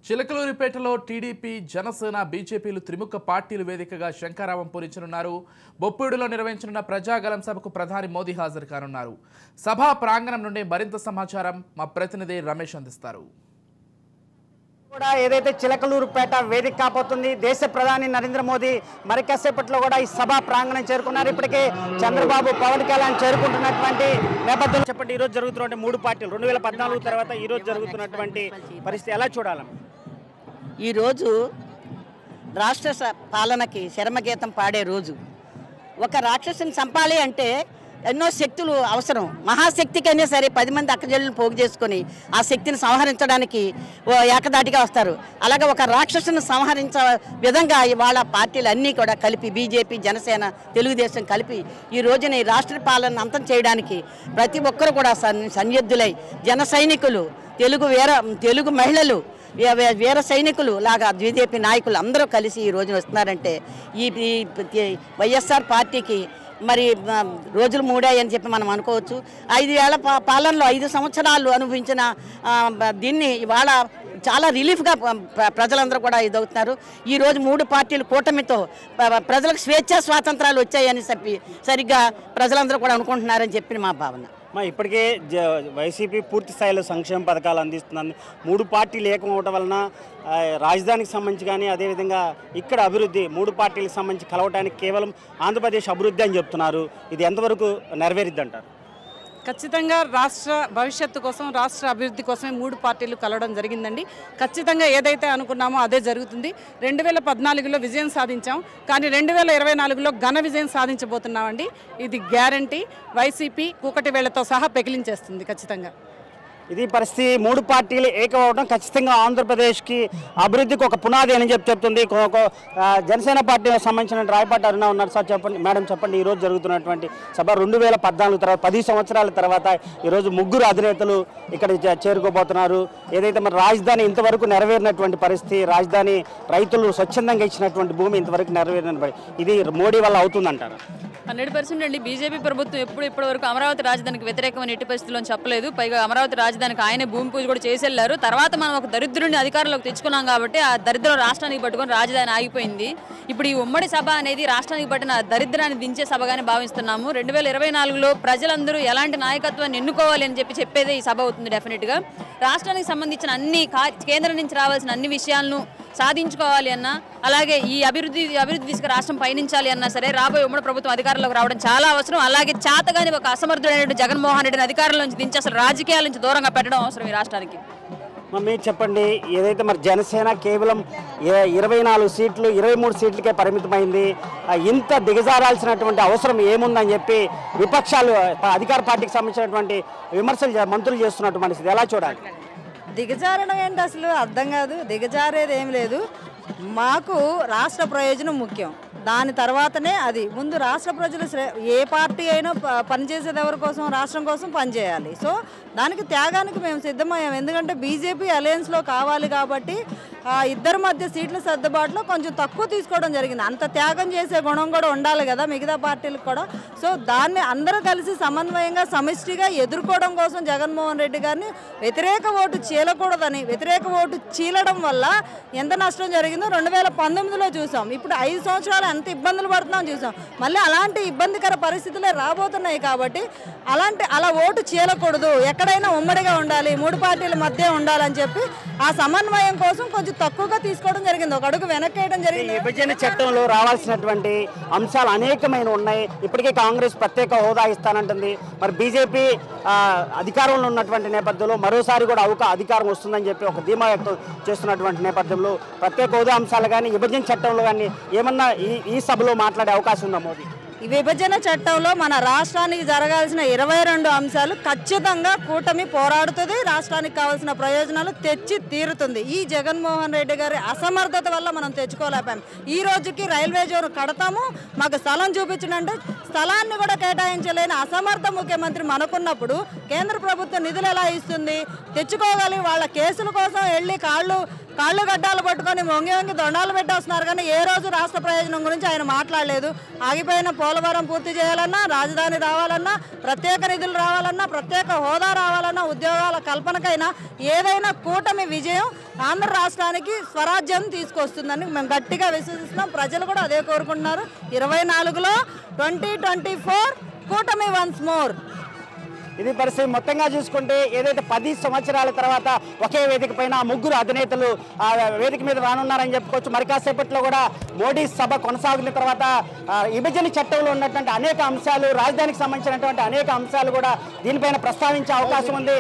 చిలకలూరిపేటలో TDP, Janasena, బీజేపీలు త్రిముఖ పార్టీలు వేదికగా శంఖారావం పూరించనున్నారు. బొప్పిడిలో నిర్వహించనున్న ప్రజాగలం సభకు ప్రధాని మోదీ హాజరు కానున్నారు. సభా ప్రాంగణం నుండి మరింత సమాచారం మా ప్రతినిధి రమేష్ అందిస్తారు. ఏదైతే చిలకలూరుపేట వేదిక కాబోతుంది, దేశ ప్రధాని నరేంద్ర మోదీ మరి కాసేపట్లో కూడా ఈ సభా ప్రాంగణం చేరుకున్నారు. ఇప్పటికే చంద్రబాబు, పవన్ కళ్యాణ్ చేరుకుంటున్నటువంటి నేపథ్యంలో చెప్పండి, ఈరోజు జరుగుతున్నటువంటి మూడు పార్టీలు 2014 తర్వాత ఈరోజు జరుగుతున్నటువంటి పరిస్థితి ఎలా చూడాలి? ఈరోజు రాష్ట్ర పాలనకి శరమగీతం పాడే రోజు. ఒక రాక్షసుని చంపాలి అంటే ఎన్నో శక్తులు అవసరం. మహాశక్తికైనా సరే 10 మంది అక్కజల్లును పోగు చేసుకొని ఆ శక్తిని సంహరించడానికి ఏకదాటిగా వస్తారు. అలాగే ఒక రాక్షసుని సంహరించే విధంగా ఇవాళ పార్టీలు అన్నీ కూడా కలిపి, బీజేపీ, జనసేన, తెలుగుదేశం కలిపి ఈ రోజున ఈ రాష్ట్ర పాలన అంతం చేయడానికి ప్రతి ఒక్కరు కూడా సన్నిధులై, జన సైనికులు, తెలుగు మహిళలు, వీర సైనికులు లాగా బీజేపీ నాయకులు అందరూ కలిసి ఈ రోజున వస్తున్నారంటే ఈ వైఎస్ఆర్ పార్టీకి మరి రోజులు మూడాయని చెప్పి మనం అనుకోవచ్చు. 5 ఏళ్ల పాలనలో 5 సంవత్సరాలు అనుభవించిన దీన్ని ఇవాళ చాలా రిలీఫ్గా ప్రజలందరూ కూడా ఇదవుతున్నారు. ఈరోజు 3 పార్టీలు కూటమితో ప్రజలకు స్వేచ్ఛా స్వాతంత్రాలు వచ్చాయని చెప్పి సరిగ్గా ప్రజలందరూ కూడా అనుకుంటున్నారని చెప్పి మా భావన. ఇప్పటికే వైసీపీ పూర్తి స్థాయిలో సంక్షేమ పథకాలు అందిస్తున్నాను. 3 పార్టీలు ఏకమవటం వలన రాజధానికి సంబంధించి కానీ, అదేవిధంగా ఇక్కడ అభివృద్ధి 3 పార్టీలకు సంబంధించి కలవటానికి కేవలం ఆంధ్రప్రదేశ్ అభివృద్ధి అని చెప్తున్నారు. ఇది ఎంతవరకు నెరవేరిద్ది అంటారు? ఖచ్చితంగా రాష్ట్ర భవిష్యత్తు కోసం, రాష్ట్ర అభివృద్ధి కోసమే 3 పార్టీలు కలవడం జరిగిందండి. ఖచ్చితంగా ఏదైతే అనుకున్నామో అదే జరుగుతుంది. 2014లో విజయం సాధించాం, కానీ 2024లో ఘన విజయం సాధించబోతున్నామండి. ఇది గ్యారంటీ. వైసీపీ కూకటి వేళ్లతో సహా పెకిలించేస్తుంది ఖచ్చితంగా. ఇది పరిస్థితి. 3 పార్టీలు ఏకమవడం ఖచ్చితంగా ఆంధ్రప్రదేశ్కి అభివృద్ధికి ఒక పునాది అని చెప్తుంది. జనసేన పార్టీకి సంబంధించిన రాయపాటి అరుణ ఉన్నారు. సార్ చెప్పండి, మేడం చెప్పండి, ఈరోజు జరుగుతున్నటువంటి సభ 2014 తర్వాత 10 సంవత్సరాల తర్వాత ఈరోజు 3 అధినేతలు ఇక్కడ చేరుకోబోతున్నారు. ఏదైతే మరి రాజధాని ఇంతవరకు నెరవేరినటువంటి పరిస్థితి, రాజధాని రైతులు స్వచ్ఛందంగా ఇచ్చినటువంటి భూమి ఇంతవరకు నెరవేరిన ఇది మోడీ వల్ల అవుతుందంటారు? 100% అండి. బీజేపీ ప్రభుత్వం ఇప్పటివరకు అమరావతి రాజధానికి వ్యతిరేకమైన ఎట్టి పరిస్థితుల్లో చెప్పలేదు. పైగా అమరావతి రాజధానికి ఆయనే భూమి పూజ కూడా చేసి వెళ్ళారు. తర్వాత మనం ఒక దరిద్రుడిని అధికారంలోకి తెచ్చుకున్నాం కాబట్టి ఆ దరిద్రం రాష్ట్రానికి పట్టుకొని రాజధాని ఆగిపోయింది. ఇప్పుడు ఈ ఉమ్మడి సభ అనేది రాష్ట్రానికి పట్టిన దరిద్రాన్ని దించే సభగానే భావిస్తున్నాము. 2024లో ప్రజలందరూ ఎలాంటి నాయకత్వాన్ని ఎన్నుకోవాలి అని చెప్పేదే ఈ సభ అవుతుంది. డెఫినెట్గా రాష్ట్రానికి సంబంధించిన కేంద్రం నుంచి రావాల్సిన అన్ని విషయాలను సాధించుకోవాలి అన్నా, అలాగే ఈ అభివృద్ధి దిశగా రాష్ట్రం పయనించాలి అన్నా సరే రాబోయే ఉమ్మడి ప్రభుత్వం అధికారంలోకి రావడం చాలా అవసరం. అలాగే చేతగాని ఒక అసమర్థుడైన జగన్మోహన్ రెడ్డిని అధికారంలో నుంచి దించి అసలు రాజకీయాల నుంచి దూరంగా పెట్టడం అవసరం ఈ రాష్ట్రానికి. మీరు చెప్పండి, ఏదైతే మరి జనసేన కేవలం 24 సీట్లు 23 సీట్లకే పరిమితమైంది, ఇంత దిగజారాల్సినటువంటి అవసరం ఏముందని చెప్పి విపక్షాలు, అధికార పార్టీకి సంబంధించినటువంటి విమర్శలు మంత్రులు చేస్తున్నటువంటి పరిస్థితి ఎలా చూడాలి? దిగజారడం ఏంటి అసలు అర్థం కాదు. దిగజారేది ఏం లేదు. మాకు రాష్ట్ర ప్రయోజనం ముఖ్యం, దాని తర్వాతనే అది. ముందు రాష్ట్ర ప్రజలు ఏ పార్టీ అయినా పనిచేసేది ఎవరి కోసం? రాష్ట్రం కోసం పనిచేయాలి. సో దానికి త్యాగానికి మేము సిద్ధమయ్యాం. ఎందుకంటే బీజేపీ అలయన్స్లో కావాలి కాబట్టి ఇద్దరి మధ్య సీట్ల సర్దుబాటులో కొంచెం తక్కువ తీసుకోవడం జరిగింది. అంత త్యాగం చేసే గుణం కూడా ఉండాలి కదా మిగతా పార్టీలకు కూడా. సో దాన్ని అందరూ కలిసి సమన్వయంగా సమిష్టిగా ఎదుర్కోవడం కోసం జగన్మోహన్ రెడ్డి గారిని వ్యతిరేక ఓటు చీలకూడదని, వ్యతిరేక ఓటు చీలడం వల్ల ఎంత నష్టం జరిగిందో 2019లో చూసాం. ఇప్పుడు 5 సంవత్సరాలు ఎంత ఇబ్బందులు పడుతున్నాం చూసాం. మళ్ళీ అలాంటి ఇబ్బందికర పరిస్థితులే రాబోతున్నాయి కాబట్టి అలా ఓటు చీలకూడదు, ఎక్కడైనా ఉమ్మడిగా ఉండాలి, 3 పార్టీల మధ్య ఉండాలని చెప్పి ఆ సమన్వయం కోసం కొంచెం తక్కువగా తీసుకోవడం జరిగింది, ఒక అడుగు వెనక్కి వేయడం జరిగింది. విభజన చట్టంలో రావాల్సినటువంటి అంశాలు అనేకమైన ఉన్నాయి. ఇప్పటికే కాంగ్రెస్ ప్రత్యేక హోదా ఇస్తానంటుంది. మరి బీజేపీ అధికారంలో ఉన్నటువంటి నేపథ్యంలో మరోసారి కూడా అధికారం వస్తుందని చెప్పి ఒక ధీమా వ్యక్తం చేస్తున్నటువంటి నేపథ్యంలో ప్రత్యేక హోదా అంశాలు కానీ, విభజన చట్టంలో కానీ ఏమన్నా ఈ సభలో మాట్లాడే అవకాశం ఉందా మోదీ? ఈ విభజన చట్టంలో మన రాష్ట్రానికి జరగాల్సిన 22 అంశాలు ఖచ్చితంగా కూటమి పోరాడుతుంది. రాష్ట్రానికి కావాల్సిన ప్రయోజనాలు తెచ్చి తీరుతుంది. ఈ జగన్మోహన్ రెడ్డి గారి అసమర్థత వల్ల మనం తెచ్చుకోలేపాం. ఈ రోజుకి రైల్వే జోన్ కడతాము, మాకు స్థలం చూపించడంటే స్థలాన్ని కూడా కేటాయించలేని అసమర్థ ముఖ్యమంత్రి మనకున్నప్పుడు కేంద్ర ప్రభుత్వం నిధులు ఎలా ఇస్తుంది? తెచ్చుకోగలి వాళ్ళ కేసుల కోసం వెళ్ళి కాళ్ళు కాళ్ళు గడ్డాలు పట్టుకొని వంగి వంగి దొండాలు పెట్టేస్తున్నారు. కానీ ఏ రోజు రాష్ట్ర ప్రయోజనం గురించి ఆయన మాట్లాడలేదు. ఆగిపోయిన పోలవరం పూర్తి చేయాలన్నా, రాజధాని రావాలన్నా, ప్రత్యేక నిధులు రావాలన్నా, ప్రత్యేక హోదా రావాలన్నా, ఉద్యోగాల కల్పనకైనా ఏదైనా కూటమి విజయం ఆంధ్ర రాష్ట్రానికి స్వరాజ్యం తీసుకొస్తుందని మేము గట్టిగా విశ్వసిస్తున్నాం. ప్రజలు కూడా అదే కోరుకుంటున్నారు. 24లో 2024 కూటమి వన్స్ మోర్. ఇది పరిస్థితి. మొత్తంగా చూసుకుంటే ఏదైతే 10 సంవత్సరాల తర్వాత ఒకే వేదిక పైన ముగ్గురు అధినేతలు వేదిక మీద రానున్నారని చెప్పుకోవచ్చు. మరి కాసేపట్లో కూడా మోడీ సభ కొనసాగిన తర్వాత విభజన చట్టంలో ఉన్నటువంటి అనేక అంశాలు, రాజధానికి సంబంధించినటువంటి అనేక అంశాలు కూడా దీనిపైన ప్రస్తావించే అవకాశం ఉంది.